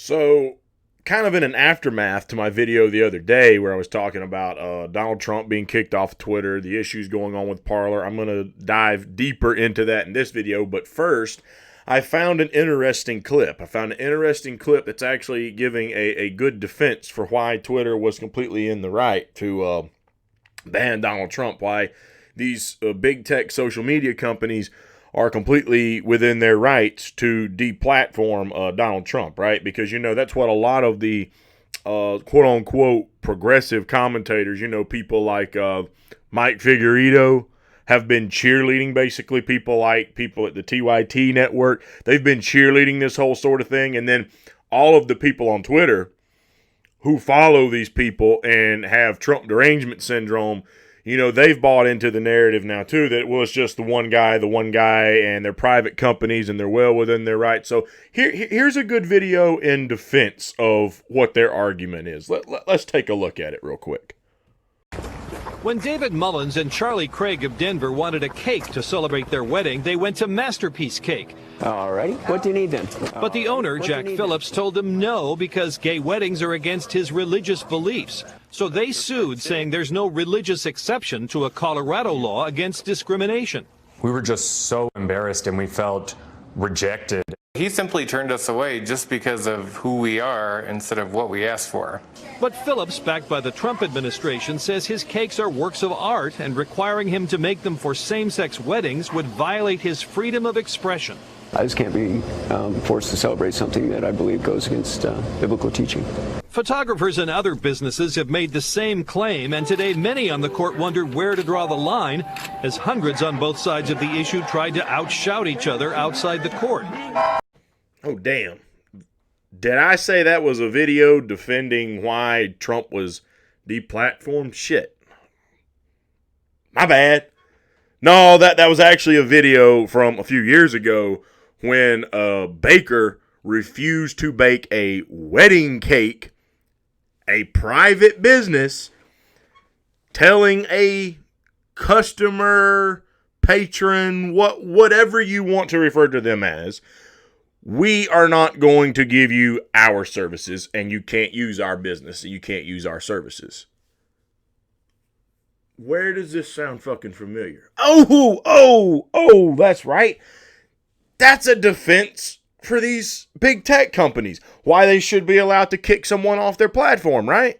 So, kind of in an aftermath to my video the other day where I was talking about Donald Trump being kicked off Twitter, the issues going on with Parler, I'm going to dive deeper into that in this video. But first, I found an interesting clip. That's actually giving a good defense for why Twitter was completely in the right to ban Donald Trump, why these big tech social media companies are completely within their rights to deplatform Donald Trump, right? Because, that's what a lot of the quote-unquote progressive commentators, people like Mike Figueredo have been cheerleading, basically. People at the TYT network, they've been cheerleading this whole sort of thing. And then all of the people on Twitter who follow these people and have Trump derangement syndrome, they've bought into the narrative now, too, that, well, it's just the one guy, and they're private companies, and they're well within their rights. So here's a good video in defense of what their argument is. Let's take a look at it real quick. When David Mullins and Charlie Craig of Denver wanted a cake to celebrate their wedding, they went to Masterpiece Cake. All right. What do you need then? But the owner, Jack Phillips, told them no because gay weddings are against his religious beliefs. So they sued, saying there's no religious exception to a Colorado law against discrimination. We were just so embarrassed and we felt rejected. He simply turned us away just because of who we are instead of what we asked for. But Phillips, backed by the Trump administration, says his cakes are works of art, and requiring him to make them for same-sex weddings would violate his freedom of expression. I just can't be forced to celebrate something that I believe goes against biblical teaching. Photographers and other businesses have made the same claim, and today many on the court wondered where to draw the line, as hundreds on both sides of the issue tried to outshout each other outside the court. Oh, damn. Did I say that was a video defending why Trump was deplatformed? Shit. My bad. No, that was actually a video from a few years ago when a baker refused to bake a wedding cake, a private business, telling a customer, patron, whatever you want to refer to them as, we are not going to give you our services, and you can't use our business, and you can't use our services. Where does this sound fucking familiar? Oh, that's right. That's a defense for these big tech companies. Why they should be allowed to kick someone off their platform, right?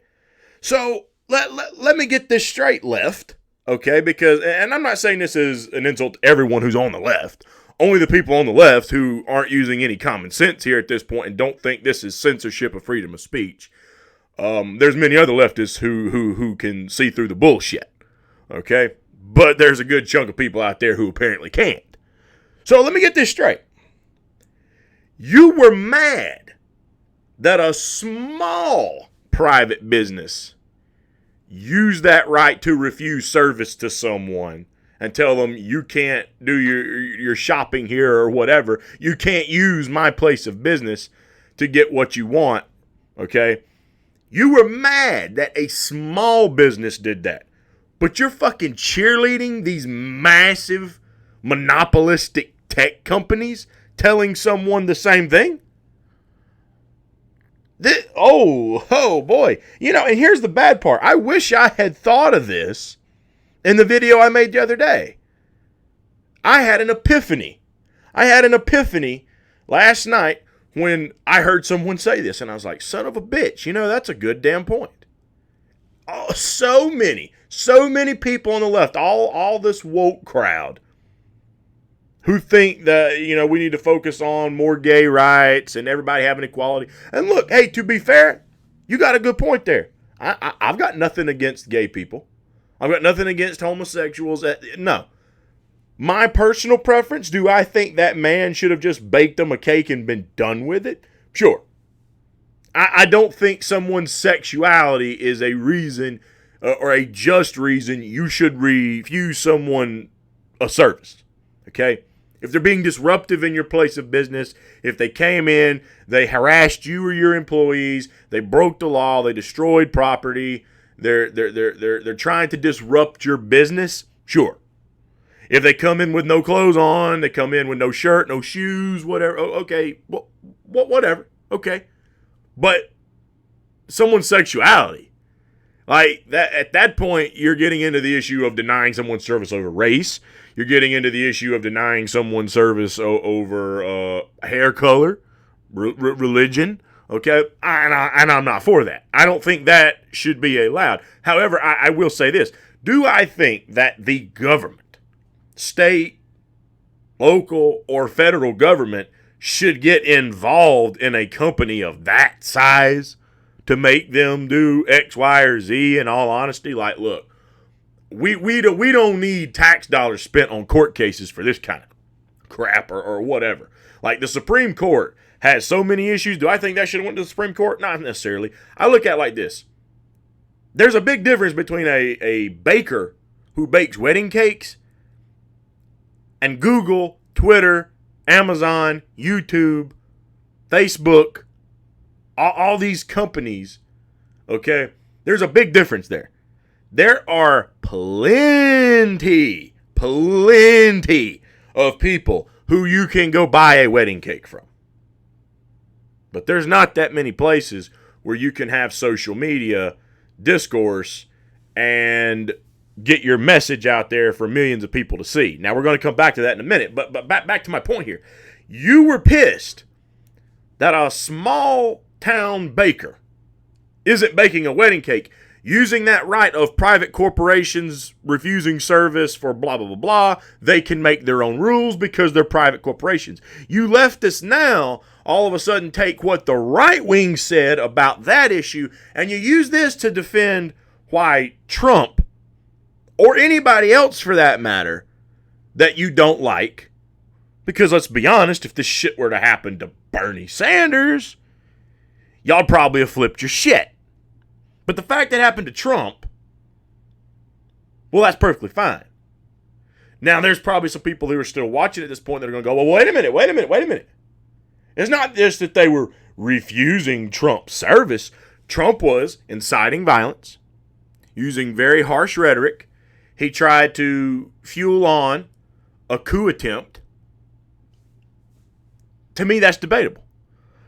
So let me get this straight, left, okay? Because, and I'm not saying this is an insult to everyone who's on the left. Only the people on the left who aren't using any common sense here at this point and don't think this is censorship of freedom of speech. There's many other leftists who can see through the bullshit, okay? But there's a good chunk of people out there who apparently can't. So let me get this straight. You were mad that a small private business used that right to refuse service to someone and tell them you can't do your shopping here or whatever. You can't use my place of business to get what you want, okay? You were mad that a small business did that. But you're fucking cheerleading these massive monopolistic tech companies telling someone the same thing? Oh boy. And here's the bad part. I wish I had thought of this in the video I made the other day. I had an epiphany. Last night when I heard someone say this, and I was like, son of a bitch, that's a good damn point. Oh, so many people on the left, all this woke crowd who think that, we need to focus on more gay rights and everybody having equality. And look, hey, to be fair, you got a good point there. I've got nothing against gay people. I've got nothing against homosexuals. No. My personal preference, do I think that man should have just baked them a cake and been done with it? Sure. I don't think someone's sexuality is a reason or a just reason you should refuse someone a service. Okay? If they're being disruptive in your place of business, if they came in, they harassed you or your employees, they broke the law, they destroyed property, they're trying to disrupt your business, sure. If they come in with no clothes on, they come in with no shirt, no shoes, whatever, okay, whatever, okay. but someone's sexuality. Like that, at that point, you're getting into the issue of denying someone's service over race. You're getting into the issue of denying someone's service over hair color, religion. Okay, and I'm not for that. I don't think that should be allowed. However, I will say this: do I think that the government, state, local, or federal government, should get involved in a company of that size to make them do X, Y, or Z? In all honesty, like, look, we don't need tax dollars spent on court cases for this kind of crap or whatever. Like, the Supreme Court has so many issues. Do I think that should have went to the Supreme Court? Not necessarily. I look at it like this. There's a big difference between a baker who bakes wedding cakes and Google, Twitter, Amazon, YouTube, Facebook, all these companies, okay? There's a big difference there. There are plenty of people who you can go buy a wedding cake from. But there's not that many places where you can have social media discourse and get your message out there for millions of people to see. Now, we're going to come back to that in a minute, but back to my point here. You were pissed that a small town baker isn't baking a wedding cake, using that right of private corporations refusing service for blah, blah, blah, blah. They can make their own rules because they're private corporations. You leftists now all of a sudden take what the right wing said about that issue and you use this to defend why Trump, or anybody else for that matter, that you don't like. Because let's be honest, if this shit were to happen to Bernie Sanders, y'all probably have flipped your shit. But the fact that happened to Trump, well, that's perfectly fine. Now, there's probably some people who are still watching at this point that are going to go, well, wait a minute. It's not just that they were refusing Trump's service. Trump was inciting violence, using very harsh rhetoric. He tried to fuel on a coup attempt. To me, that's debatable.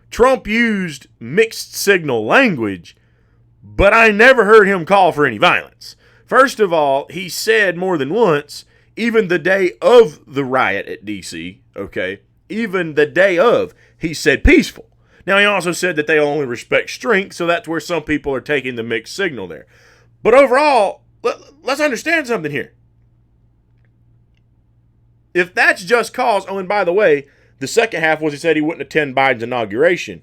Trump used mixed signal language, but I never heard him call for any violence. First of all, he said more than once, even the day of the riot at D.C., okay, even the day of, he said peaceful. Now, he also said that they only respect strength, so that's where some people are taking the mixed signal there. But overall, let's understand something here. If that's just cause, oh, and by the way, the second half was he said he wouldn't attend Biden's inauguration.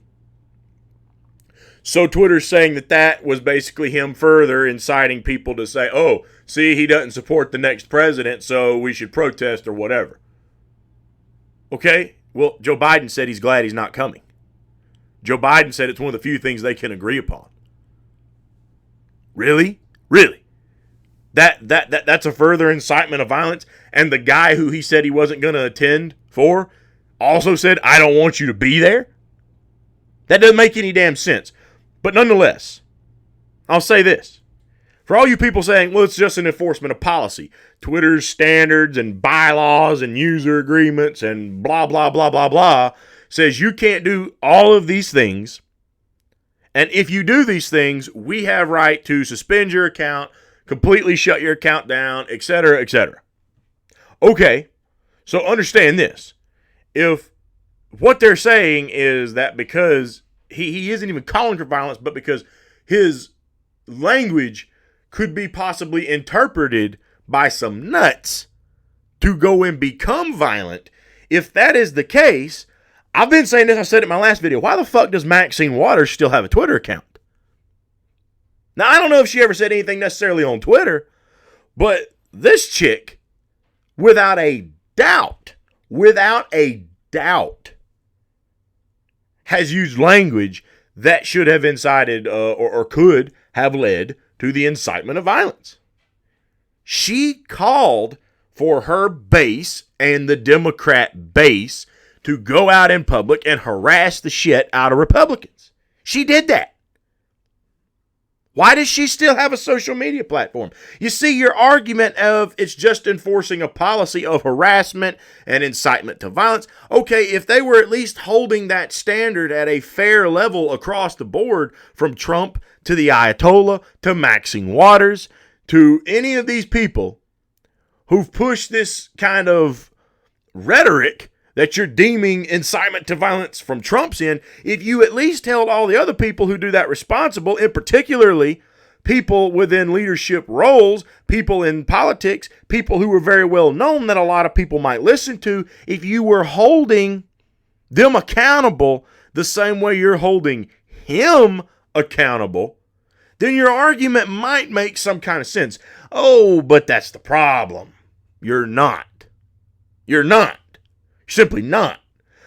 So Twitter's saying that was basically him further inciting people to say, oh, see, he doesn't support the next president, so we should protest or whatever. Okay, well, Joe Biden said he's glad he's not coming. Joe Biden said it's one of the few things they can agree upon. Really? Really? That's a further incitement of violence? And the guy who he said he wasn't going to attend for also said, I don't want you to be there? That doesn't make any damn sense. But nonetheless, I'll say this. For all you people saying, well, it's just an enforcement of policy. Twitter's standards and bylaws and user agreements and blah, blah, blah, blah, blah says you can't do all of these things. And if you do these things, we have right to suspend your account, completely shut your account down, etc., etc. Okay, so understand this. If what they're saying is that because he isn't even calling for violence, but because his language could be possibly interpreted by some nuts to go and become violent, if that is the case, I've been saying this, I said it in my last video, why the fuck does Maxine Waters still have a Twitter account? Now, I don't know if she ever said anything necessarily on Twitter, but this chick, without a doubt, has used language that should have incited or could have led to the incitement of violence. She called for her base and the Democrat base to go out in public and harass the shit out of Republicans. She did that. Why does she still have a social media platform? You see, your argument of it's just enforcing a policy of harassment and incitement to violence. Okay, if they were at least holding that standard at a fair level across the board, from Trump to the Ayatollah to Maxine Waters to any of these people who've pushed this kind of rhetoric that you're deeming incitement to violence from Trump's end, if you at least held all the other people who do that responsible, and particularly people within leadership roles, people in politics, people who were very well known that a lot of people might listen to, if you were holding them accountable the same way you're holding him accountable, then your argument might make some kind of sense. Oh, but that's the problem. You're not. You're not. Simply not.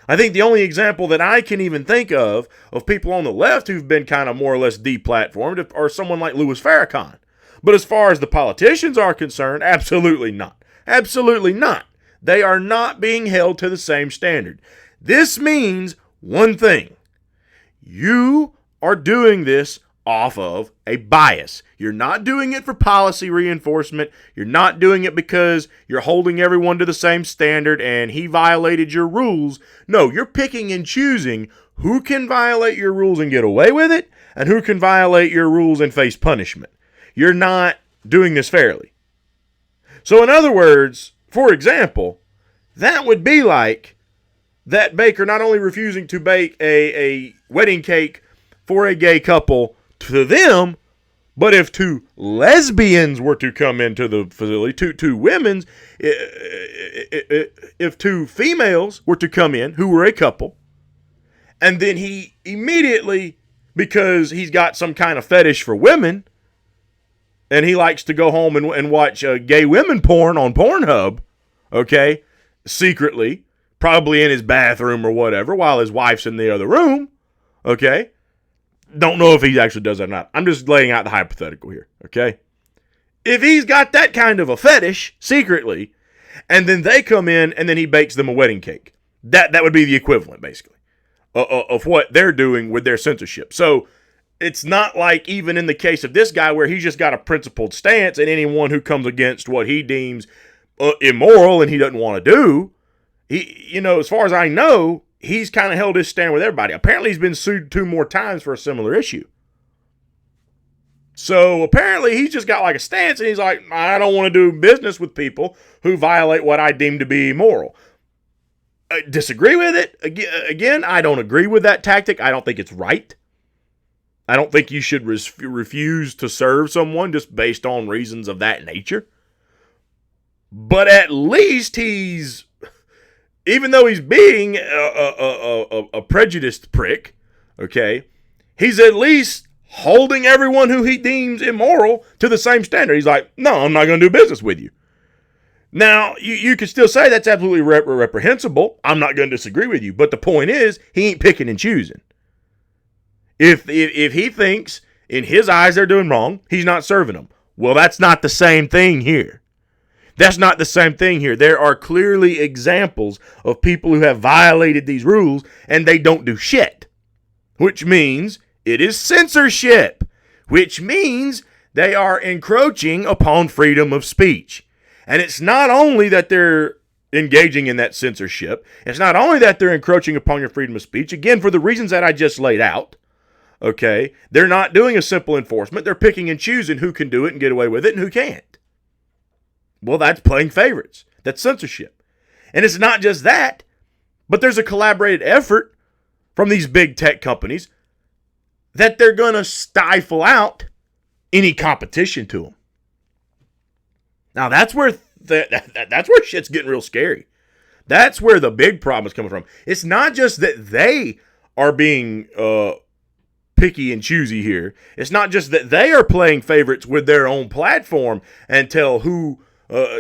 I think the only example that I can even think of people on the left who've been kind of more or less deplatformed are someone like Louis Farrakhan. But as far as the politicians are concerned, absolutely not. Absolutely not. They are not being held to the same standard. This means one thing. You are doing this off of a bias. You're not doing it for policy reinforcement. You're not doing it because you're holding everyone to the same standard and he violated your rules. No, you're picking and choosing who can violate your rules and get away with it and who can violate your rules and face punishment. You're not doing this fairly. So in other words, for example, that would be like that baker not only refusing to bake a wedding cake for a gay couple to them, but if two lesbians were to come into the facility, two women, if two females were to come in who were a couple, and then he immediately, because he's got some kind of fetish for women, and he likes to go home and watch gay women porn on Pornhub, okay, secretly, probably in his bathroom or whatever, while his wife's in the other room, okay. Don't know if he actually does that or not. I'm just laying out the hypothetical here, okay? If he's got that kind of a fetish secretly, and then they come in and then he bakes them a wedding cake, that would be the equivalent, basically, of what they're doing with their censorship. So it's not like even in the case of this guy where he's just got a principled stance and anyone who comes against what he deems immoral and he doesn't want to do, as far as I know, he's kind of held his stand with everybody. Apparently, he's been sued 2 more times for a similar issue. So apparently, he's just got like a stance, and he's like, I don't want to do business with people who violate what I deem to be immoral. I disagree with it. Again, I don't agree with that tactic. I don't think it's right. I don't think you should refuse to serve someone just based on reasons of that nature. But at least he's... Even though he's being a prejudiced prick, okay, he's at least holding everyone who he deems immoral to the same standard. He's like, no, I'm not going to do business with you. Now, you could still say that's absolutely reprehensible. I'm not going to disagree with you. But the point is, he ain't picking and choosing. If he thinks in his eyes they're doing wrong, he's not serving them. Well, that's not the same thing here. That's not the same thing here. There are clearly examples of people who have violated these rules and they don't do shit, which means it is censorship, which means they are encroaching upon freedom of speech. And it's not only that they're engaging in that censorship, it's not only that they're encroaching upon your freedom of speech, again, for the reasons that I just laid out, okay, they're not doing a simple enforcement. They're picking and choosing who can do it and get away with it and who can't. Well, that's playing favorites. That's censorship. And it's not just that, but there's a collaborated effort from these big tech companies that they're going to stifle out any competition to them. Now, that's where that's where shit's getting real scary. That's where the big problem is coming from. It's not just that they are being picky and choosy here. It's not just that they are playing favorites with their own platform and tell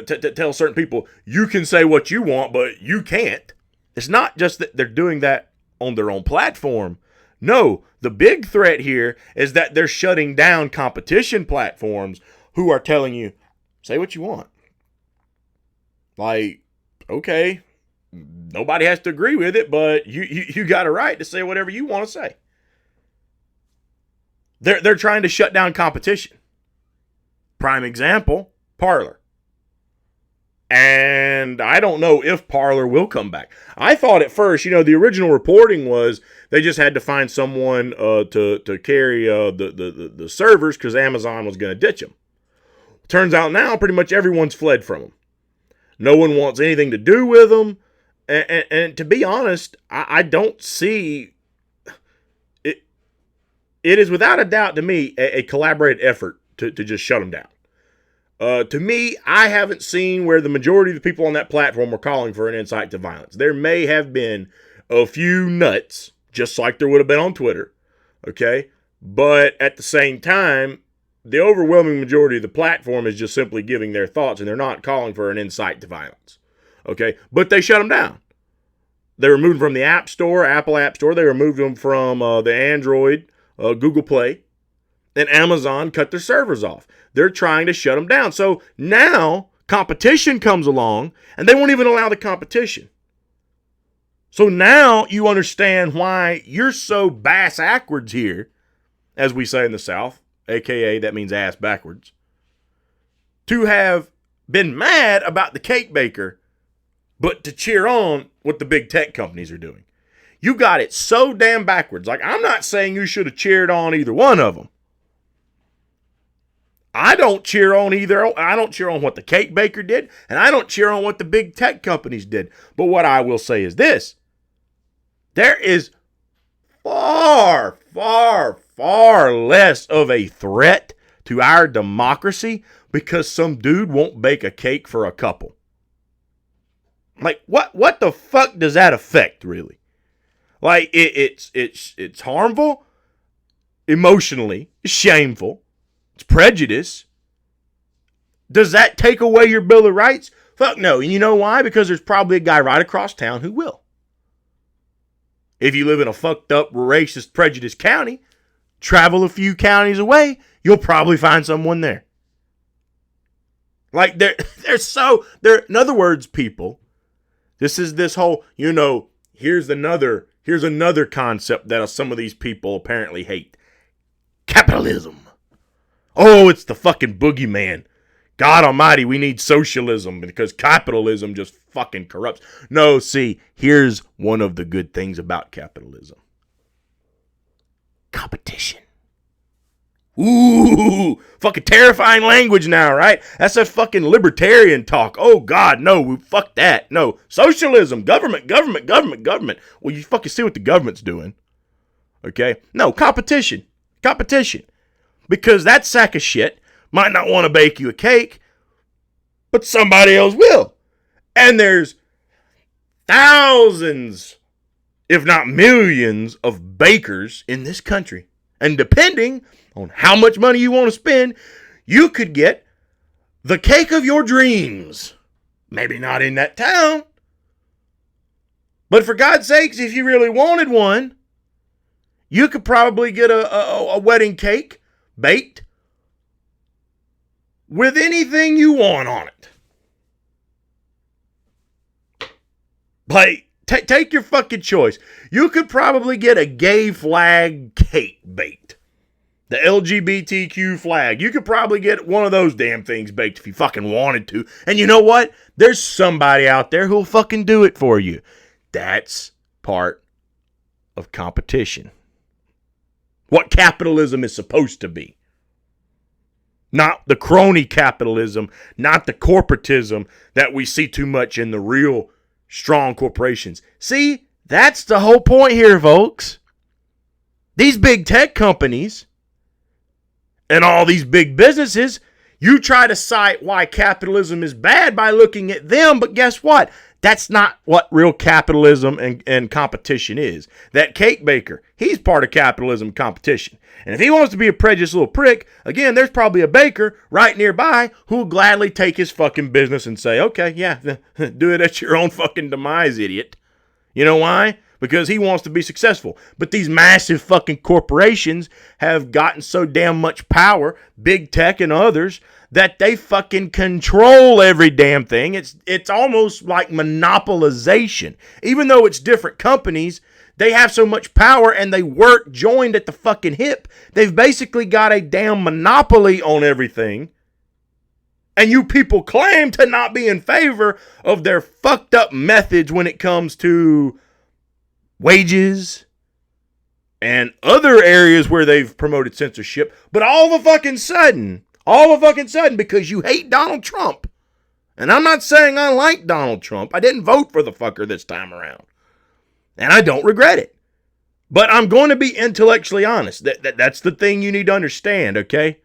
tell certain people, you can say what you want, but you can't. It's not just that they're doing that on their own platform. No, the big threat here is that they're shutting down competition platforms who are telling you, say what you want. Like, okay, nobody has to agree with it, but you got a right to say whatever you want to say. They're trying to shut down competition. Prime example, Parler. And I don't know if Parler will come back. I thought at first, the original reporting was they just had to find someone to carry the servers because Amazon was going to ditch them. Turns out now pretty much everyone's fled from them. No one wants anything to do with them. And to be honest, I don't see it. It is without a doubt to me a collaborated effort to just shut them down. To me, I haven't seen where the majority of the people on that platform were calling for an incite to violence. There may have been a few nuts, just like there would have been on Twitter, okay? But at the same time, the overwhelming majority of the platform is just simply giving their thoughts, and they're not calling for an incite to violence, okay? But they shut them down. They removed them from the App Store, Apple App Store. They removed them from the Android, Google Play, and Amazon cut their servers off. They're trying to shut them down. So now competition comes along, and they won't even allow the competition. So now you understand why you're so bass-ackwards here, as we say in the South, a.k.a. that means ass backwards, to have been mad about the cake baker, but to cheer on what the big tech companies are doing. You got it so damn backwards. Like, I'm not saying you should have cheered on either one of them. I don't cheer on either. I don't cheer on what the cake baker did, and I don't cheer on what the big tech companies did. But what I will say is this. There is far, far, far less of a threat to our democracy because some dude won't bake a cake for a couple. Like, what the fuck does that affect, really? Like, it's harmful, emotionally, it's shameful. It's prejudice. Does that take away your Bill of Rights? Fuck no. And you know why? Because there's probably a guy right across town who will. If you live in a fucked up, racist, prejudiced county, travel a few counties away, you'll probably find someone there. Like, in other words, people, this is this whole, here's another concept that some of these people apparently hate. Capitalism. Oh, it's the fucking boogeyman. God almighty, we need socialism because capitalism just fucking corrupts. No, see, here's one of the good things about capitalism. Competition. Ooh, fucking terrifying language now, right? That's a fucking libertarian talk. Oh, God, no, fuck that. No, socialism, government. Well, you fucking see what the government's doing. Okay? No, competition. Because that sack of shit might not want to bake you a cake, but somebody else will. And there's thousands, if not millions, of bakers in this country. And depending on how much money you want to spend, you could get the cake of your dreams. Maybe not in that town. But for God's sakes, if you really wanted one, you could probably get a wedding cake baked with anything you want on it. Like, take your fucking choice. You could probably get a gay flag cake baked. The LGBTQ flag. You could probably get one of those damn things baked if you fucking wanted to. And you know what? There's somebody out there who'll fucking do it for you. That's part of competition. What capitalism is supposed to be. Not the crony capitalism, not the corporatism that we see too much in the real strong corporations. See, that's the whole point here, folks. These big tech companies and all these big businesses, you try to cite why capitalism is bad by looking at them, but guess what? That's not what real capitalism and competition is. That cake baker, he's part of capitalism competition. And if he wants to be a prejudiced little prick, again, there's probably a baker right nearby who will gladly take his fucking business and say, okay, yeah, do it at your own fucking demise, idiot. You know why? Because he wants to be successful. But these massive fucking corporations have gotten so damn much power, big tech and others, that they fucking control every damn thing. It's almost like monopolization. Even though it's different companies, they have so much power and they work joined at the fucking hip. They've basically got a damn monopoly on everything. And you people claim to not be in favor of their fucked up methods when it comes to wages and other areas where they've promoted censorship. But all of a fucking sudden, because you hate Donald Trump, and I'm not saying I like Donald Trump. I didn't vote for the fucker this time around. And I don't regret it. But I'm going to be intellectually honest. That's the thing you need to understand, okay?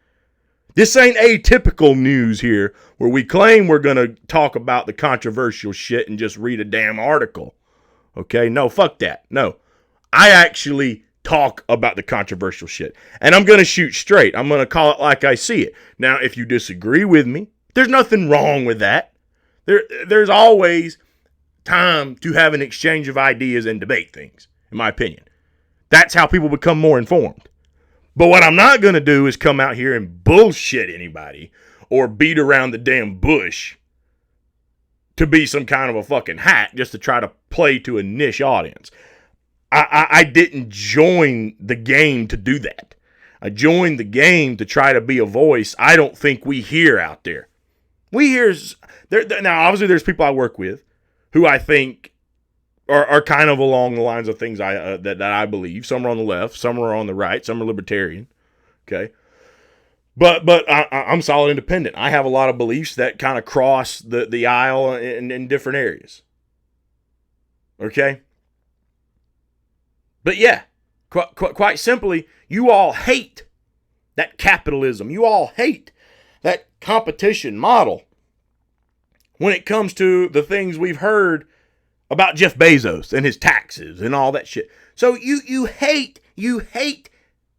This ain't atypical news here where we claim we're going to talk about the controversial shit and just read a damn article. Okay? No, fuck that. No. I actually talk about the controversial shit. And I'm going to shoot straight. I'm going to call it like I see it. Now, if you disagree with me, there's nothing wrong with that. There's always time to have an exchange of ideas and debate things, in my opinion. That's how people become more informed. But what I'm not going to do is come out here and bullshit anybody or beat around the damn bush to be some kind of a fucking hack just to try to play to a niche audience. I didn't join the game to do that. I joined the game to try to be a voice I don't think we hear out there. We hear... Now, obviously, there's people I work with who I think are kind of along the lines of things that I believe. Some are on the left, some are on the right, some are libertarian. Okay, but I'm solid independent. I have a lot of beliefs that kind of cross the aisle in different areas. Okay, but yeah, quite simply, you all hate that capitalism. You all hate that competition model when it comes to the things we've heard about Jeff Bezos and his taxes and all that shit. So you hate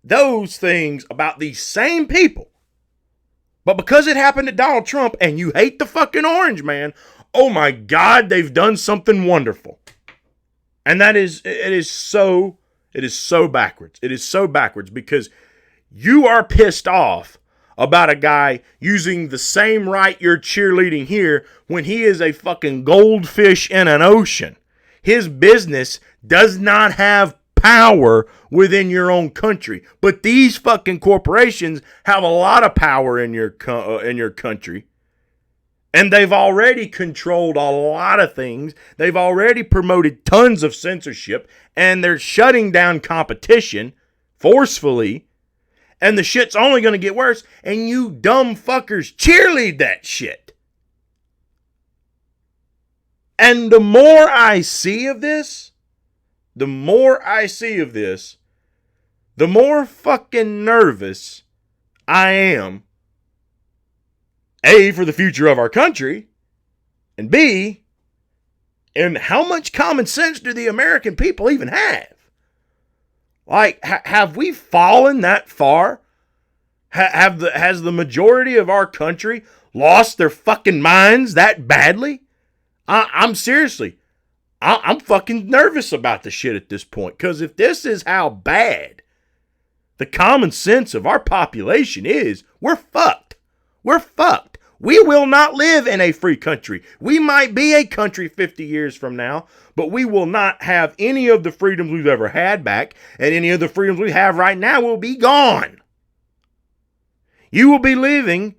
those things about these same people. But because it happened to Donald Trump and you hate the fucking orange man, oh my God, they've done something wonderful. And it is so backwards. It is so backwards because you are pissed off about a guy using the same right you're cheerleading here when he is a fucking goldfish in an ocean. His business does not have power within your own country. But these fucking corporations have a lot of power in your country. And they've already controlled a lot of things. They've already promoted tons of censorship. And they're shutting down competition forcefully. And the shit's only going to get worse. And you dumb fuckers cheerlead that shit. And the more I see of this, the more fucking nervous I am. A, for the future of our country. And B, and how much common sense do the American people even have? Like, have we fallen that far? Has the majority of our country lost their fucking minds that badly? I'm seriously, I'm fucking nervous about the shit at this point. Because if this is how bad the common sense of our population is, we're fucked. We're fucked. We will not live in a free country. We might be a country 50 years from now, but we will not have any of the freedoms we've ever had back, and any of the freedoms we have right now will be gone. You will be living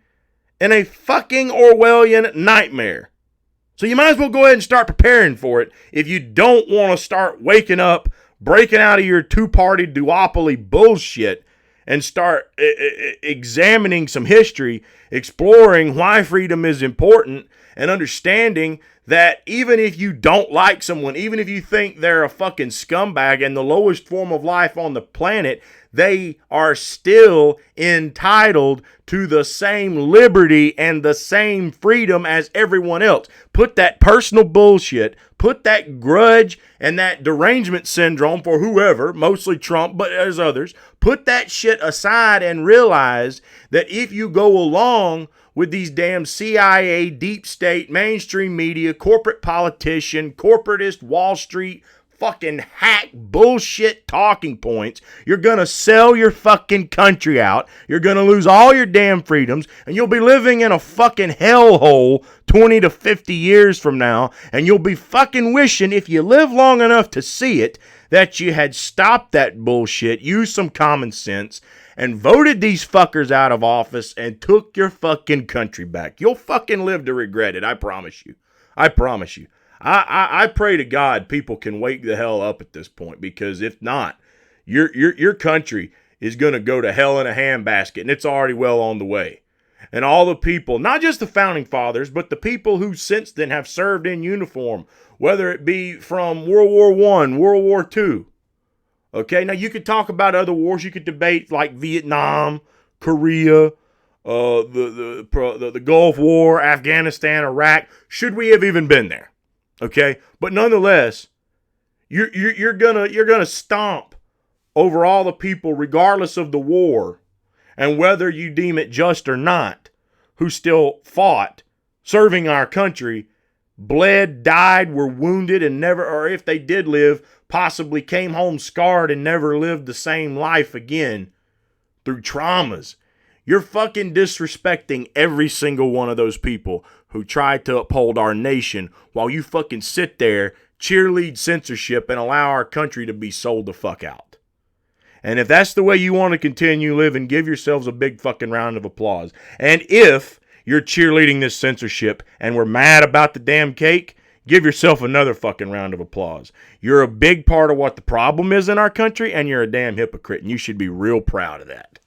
in a fucking Orwellian nightmare. So you might as well go ahead and start preparing for it if you don't want to start waking up, breaking out of your two-party duopoly bullshit, and start examining some history, exploring why freedom is important, and understanding that even if you don't like someone, even if you think they're a fucking scumbag and the lowest form of life on the planet, they are still entitled to the same liberty and the same freedom as everyone else. Put that personal bullshit, put that grudge and that derangement syndrome for whoever, mostly Trump, but there's others, put that shit aside and realize that if you go along with these damn CIA, deep state, mainstream media, corporate politician, corporatist, Wall Street, fucking hack bullshit talking points. You're going to sell your fucking country out. You're going to lose all your damn freedoms, and you'll be living in a fucking hellhole 20 to 50 years from now, and you'll be fucking wishing, if you live long enough to see it, that you had stopped that bullshit, used some common sense, and voted these fuckers out of office and took your fucking country back. You'll fucking live to regret it, I promise you. I promise you. I pray to God people can wake the hell up at this point, because if not, your country is going to go to hell in a handbasket, and it's already well on the way. And all the people, not just the founding fathers, but the people who since then have served in uniform, whether it be from World War I, World War II. Okay, now you could talk about other wars. You could debate like Vietnam, Korea, the Gulf War, Afghanistan, Iraq. Should we have even been there? Okay, but nonetheless, you're gonna stomp over all the people, regardless of the war, and whether you deem it just or not, who still fought, serving our country, bled, died, were wounded, and never, or if they did live, possibly came home scarred and never lived the same life again through traumas. You're fucking disrespecting every single one of those people who tried to uphold our nation while you fucking sit there, cheerlead censorship, and allow our country to be sold the fuck out. And if that's the way you want to continue living, give yourselves a big fucking round of applause. And if you're cheerleading this censorship and we're mad about the damn cake, give yourself another fucking round of applause. You're a big part of what the problem is in our country, and you're a damn hypocrite, and you should be real proud of that.